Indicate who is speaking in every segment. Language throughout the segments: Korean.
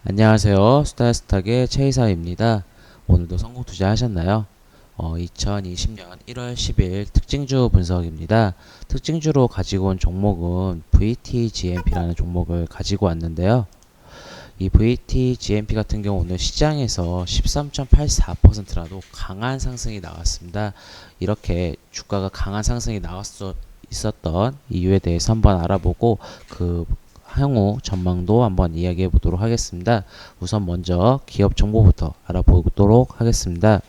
Speaker 1: 안녕하세요. 수다스탁의 최이사입니다. 오늘도 성공 투자하셨나요? 2020년 1월 10일 특징주 분석입니다. 특징주로 가지고 온 종목은 VTGMP라는 종목을 가지고 왔는데요. 이 VTGMP 같은 경우는 시장에서 13.84%라도 강한 상승이 나왔습니다. 이렇게 주가가 강한 상승이 있었던 이유에 대해서 한번 알아보고 그 향후 전망도 한번 이야기해 보도록 하겠습니다. 우선 먼저 기업 정보부터 알아보도록 하겠습니다.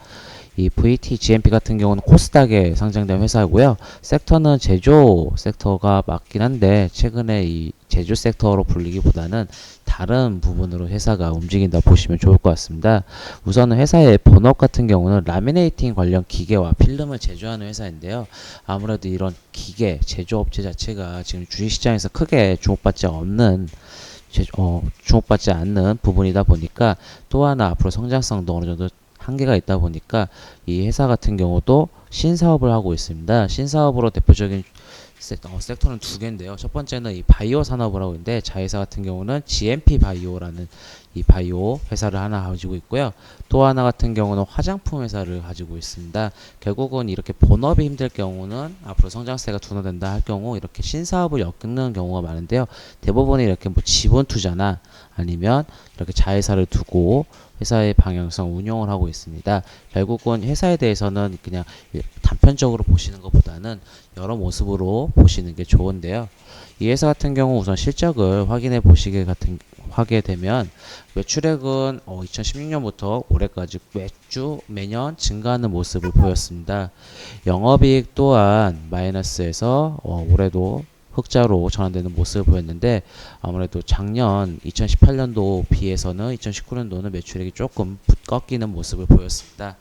Speaker 1: 이 VTGMP 같은 경우는 코스닥에 상장된 회사고요. 섹터는 제조 섹터가 맞긴 한데 최근에 이 제조 섹터로 불리기보다는 다른 부분으로 회사가 움직인다 보시면 좋을 것 같습니다. 우선은 회사의 본업 같은 경우는 라미네이팅 관련 기계와 필름을 제조하는 회사인데요. 아무래도 이런 기계 제조업체 자체가 지금 주식시장에서 크게 주목받지 않는 부분이다 보니까 또 하나 앞으로 성장성도 어느 정도 한계가 있다 보니까 이 회사 같은 경우도 신사업을 하고 있습니다. 신사업으로 대표적인 섹터는 두 개인데요. 첫 번째는 이 바이오 산업을 하고 있는데 자회사 같은 경우는 GMP 바이오라는 이 바이오 회사를 하나 가지고 있고요. 또 하나 같은 경우는 화장품 회사를 가지고 있습니다. 결국은 이렇게 본업이 힘들 경우는 앞으로 성장세가 둔화된다 할 경우 이렇게 신사업을 엮는 경우가 많은데요. 대부분이 이렇게 뭐 지분 투자나 아니면 이렇게 자회사를 두고 회사의 방향성 운영을 하고 있습니다. 결국은 회사에 대해서는 그냥 단편적으로 보시는 것보다는 여러 모습으로 보시는 게 좋은데요. 이 회사 같은 경우 우선 실적을 하게 되면 매출액은 2016년부터 올해까지 매년 증가하는 모습을 보였습니다. 영업이익 또한 마이너스에서 올해도 흑자로 전환되는 모습을 보였는데 아무래도 작년 2018년도 비해서는 2019년도는 매출액이 조금 꺾이는 모습을 보였습니다.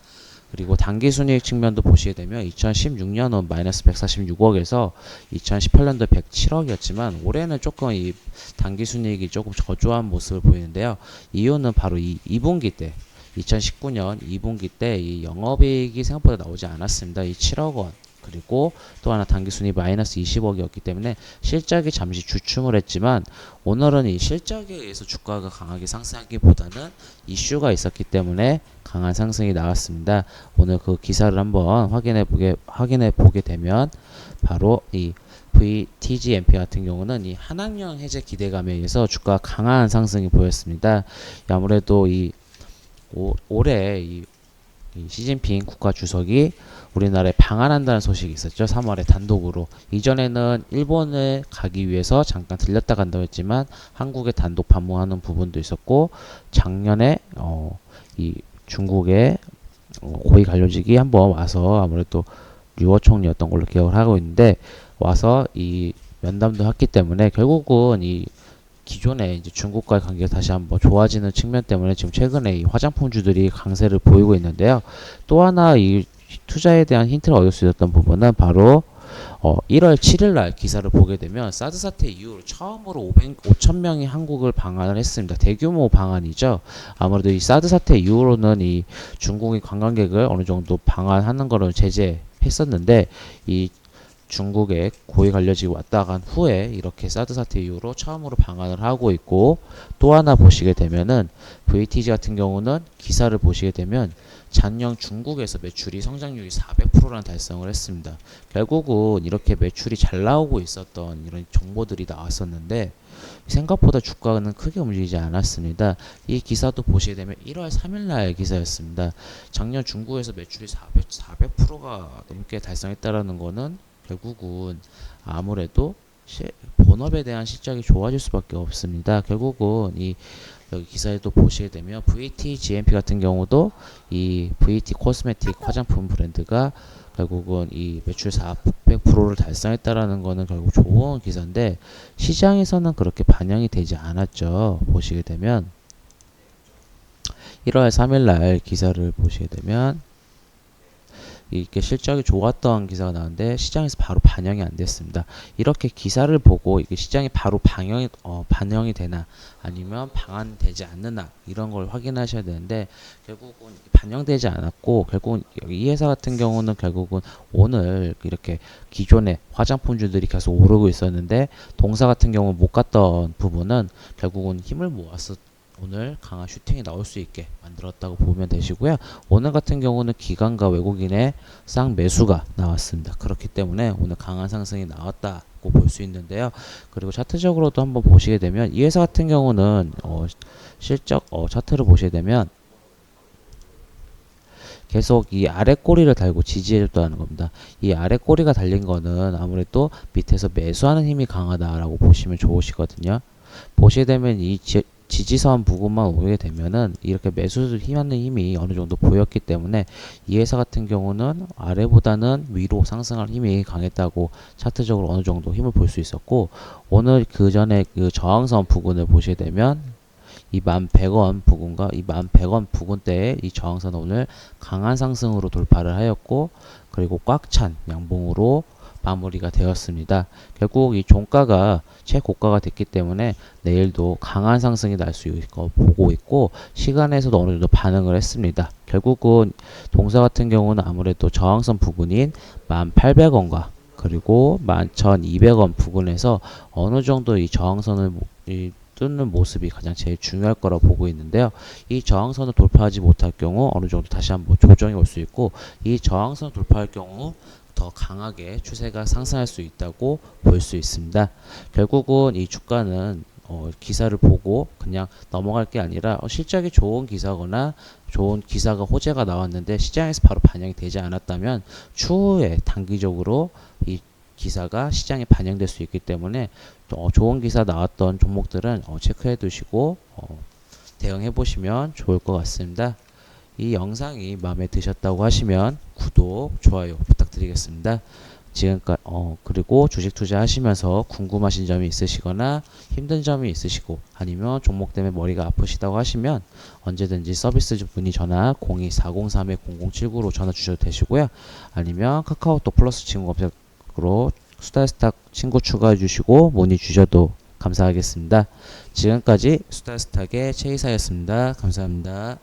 Speaker 1: 그리고 당기순이익 측면도 보시게 되면 2016년은 마이너스 146억에서 2018년도 107억이었지만 올해는 조금 이 당기순이익이 조금 저조한 모습을 보이는데요. 이유는 바로 이 2분기 때 2019년 2분기 때 이 영업이익이 생각보다 나오지 않았습니다. 이 7억 원. 그리고 또 하나 당기순이익 마이너스 20억이었기 때문에 실적이 잠시 주춤을 했지만 오늘은 이 실적에 의해서 주가가 강하게 상승하기보다는 이슈가 있었기 때문에 강한 상승이 나왔습니다. 오늘 그 기사를 한번 확인해 보게 되면 바로 이 VTGMP 같은 경우는 이 한학령 해제 기대감에 의해서 주가가 강한 상승이 보였습니다. 아무래도 올해 이 시진핑 국가 주석이 우리나라에 방한한다는 소식이 있었죠. 3월에 단독으로. 이전에는 일본에 가기 위해서 잠깐 들렸다 간다고 했지만 한국에 단독 방문하는 부분도 있었고 작년에 이 중국의 고위 관료직이 한번 와서 아무래도 류어 총리였던 걸로 기억을 하고 있는데 와서 이 면담도 했기 때문에 결국은 이 기존에 이제 중국과의 관계가 다시 한번 좋아지는 측면 때문에 지금 최근에 이 화장품주들이 강세를 보이고 있는데요. 또 하나 이 투자에 대한 힌트를 얻을 수 있었던 부분은 바로 1월 7일 날 기사를 보게 되면 사드 사태 이후로 처음으로 5천 명이 한국을 방한을 했습니다. 대규모 방한이죠. 아무래도 이 사드 사태 이후로는 이 중국이 관광객을 어느 정도 방한하는 거를 제재했었는데 이 중국의 고위 관료직이 왔다 간 후에 이렇게 사드 사태 이후로 처음으로 방한을 하고 있고 또 하나 보시게 되면은 VTG 같은 경우는 기사를 보시게 되면 작년 중국에서 매출이 성장률이 400%라는 달성을 했습니다. 결국은 이렇게 매출이 잘 나오고 있었던 이런 정보들이 나왔었는데 생각보다 주가는 크게 움직이지 않았습니다. 이 기사도 보시게 되면 1월 3일 날 기사였습니다. 작년 중국에서 매출이 400%가 넘게 달성했다라는 거는 결국은 아무래도 본업에 대한 실적이 좋아질 수밖에 없습니다. 결국은 이 여기 기사에도 보시게 되면 VTGMP 같은 경우도 이 VT 코스메틱 화장품 브랜드가 결국은 이 매출 400%를 달성했다라는 거는 결국 좋은 기사인데 시장에서는 그렇게 반영이 되지 않았죠. 보시게 되면 1월 3일 날 기사를 보시게 되면 이렇게 실적이 좋았던 기사가 나왔는데 시장에서 바로 반영이 안 됐습니다. 이렇게 기사를 보고 이게 시장에 바로 반영이 되나 아니면 방한되지 않느냐 이런 걸 확인하셔야 되는데 결국은 반영되지 않았고 결국은 이 회사 같은 경우는 결국은 오늘 이렇게 기존의 화장품주들이 계속 오르고 있었는데 동사 같은 경우 못 갔던 부분은 결국은 힘을 모았었 오늘 강한 슈팅이 나올 수 있게 만들었다고 보면 되시고요. 오늘 같은 경우는 기관과 외국인의 쌍매수가 나왔습니다. 그렇기 때문에 오늘 강한 상승이 나왔다고 볼 수 있는데요. 그리고 차트적으로도 한번 보시게 되면 이 회사 같은 경우는 실적 차트를 보시게 되면 계속 이 아래 꼬리를 달고 지지해줬다는 겁니다. 이 아래 꼬리가 달린 거는 아무래도 밑에서 매수하는 힘이 강하다라고 보시면 좋으시거든요. 보시게 되면 이 지지선 부분만 오게 되면은 이렇게 매수 힘하는 힘이 어느 정도 보였기 때문에 이 회사 같은 경우는 아래보다는 위로 상승할 힘이 강했다고 차트적으로 어느 정도 힘을 볼 수 있었고, 오늘 그 전에 그 저항선 부분을 보시게 되면 이 11,100원 부근과 이 11,100원 부근대에 이 저항선 오늘 강한 상승으로 돌파를 하였고, 그리고 꽉 찬 양봉으로 마무리가 되었습니다. 결국 이 종가가 최고가가 됐기 때문에 내일도 강한 상승이 날 수 있고 보고 있고, 시간에서도 어느 정도 반응을 했습니다. 결국은 동사 같은 경우는 아무래도 저항선 부근인 1,800원과 그리고 11,200원 부근에서 어느 정도 이 저항선을 뚫는 모습이 가장 제일 중요할 거라고 보고 있는데요. 이 저항선을 돌파하지 못할 경우 어느 정도 다시 한번 조정이 올 수 있고, 이 저항선을 돌파할 경우 더 강하게 추세가 상승할 수 있다고 볼 수 있습니다. 결국은 이 주가는 기사를 보고 그냥 넘어갈 게 아니라 실적이 좋은 기사거나 좋은 기사가 호재가 나왔는데 시장에서 바로 반영이 되지 않았다면 추후에 단기적으로 이 기사가 시장에 반영될 수 있기 때문에 좋은 기사 나왔던 종목들은 체크해 두시고 대응해 보시면 좋을 것 같습니다. 이 영상이 마음에 드셨다고 하시면 구독, 좋아요 부탁드리겠습니다. 지금까지 그리고 주식 투자하시면서 궁금하신 점이 있으시거나 힘든 점이 있으시고 아니면 종목 때문에 머리가 아프시다고 하시면 언제든지 서비스 문의 전화 02-403-0079로 전화 주셔도 되시고요. 아니면 카카오톡 플러스 친구 검색으로 수다스탁 친구 추가해 주시고 문의 주셔도 감사하겠습니다. 지금까지 수다스탁의 최이사였습니다. 감사합니다.